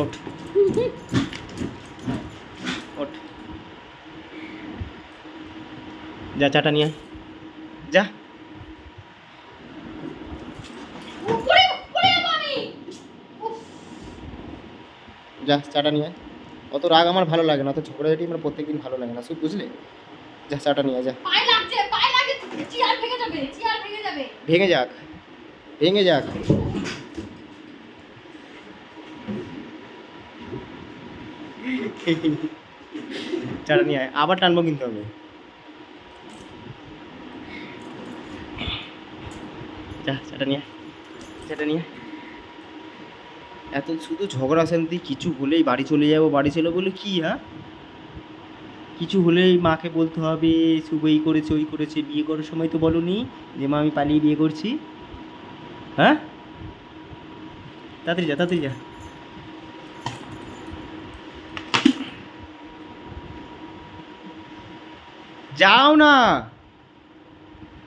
ওঠ ওঠ, যা চাটা নিয়ে আয়, যা। যা চাটা নিয়ে আয়। অত রাগ আমার ভালো লাগে না, অত ঝগড়াঝাটি আমার প্রত্যেকদিন ভালো লাগে না, সব বুঝলে? যা চাটা নিয়ে আয়, যা। ভেঙে যাক, ভেঙে যাক। চাটা নিয়ে আয়, আবার টানবো কিন্তু আমি। যা চাটা নিয়ে আয়, চাটা নিয়ে আয়। এত শুধু ঝগড়া শান্তি, কিছু হলেই বাড়ি চলে যাবো, বাড়ি চলে বলে কি? হ্যাঁ, কিছু হলেই মাকে বলতে হবে শুভ এই করেছে ওই করেছে। বিয়ে করার সময় তো বলনি যে মা আমি পালিয়ে বিয়ে করছি। হ্যাঁ, তাড়াতাড়ি যা, তাড়াতাড়ি যা। যাও না,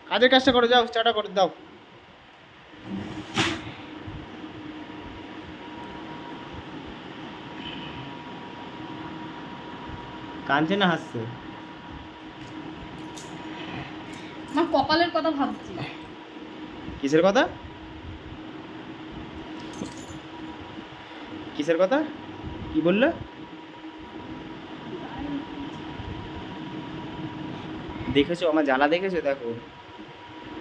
কাজের কাজটা করে যাও, চাটা করে দাও। কাঁদছে না হাসছে? আমার কপালের কথা ভাবছি। কিসের কথা? কিসের কথা? কি বললে? দেখেছো আমার জ্বালা? দেখেছো? দেখো,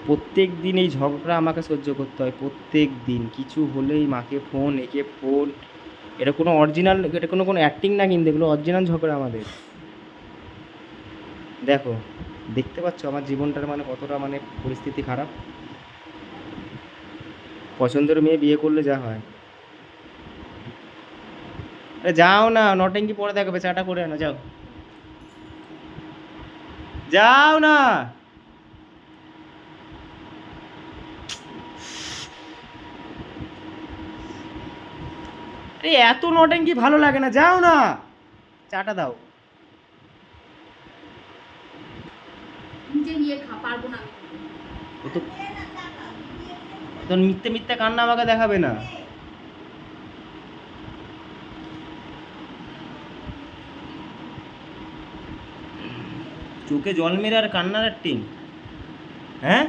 প্রত্যেক দিন এই ঝগড়া আমাকে সহ্য করতে হয়, প্রত্যেক দিন। কিছু হলেই মাকে ফোন, একে ফোন। এটা কোনো অরিজিনাল, এটা কোনো কোনো অ্যাক্টিং না, কিন্তু এগুলো অরিজিনাল ঝগড়া আমাদের। দেখো, দেখতে পাচ্ছ আমার জীবনটার মানে কতটা মানে পরিস্থিতি খারাপ। পছন্দের মেয়ে বিয়ে করলে যা হয়। আরে যাও না, নটেঙ্কি পরে দেখাবে, চাটা করে আনো, যাও, যাও না। আরে এত নটেঙ্কি ভালো লাগে না, যাও না, চাটা দাও। নিজে নিয়ে পারবো না। ও তো তখন মিথ্যে মিথ্যে কান্না আমাকে দেখাবে না। চোখে জল মেরে আর কান্নার অ্যাক্টিং? হ্যাঁ,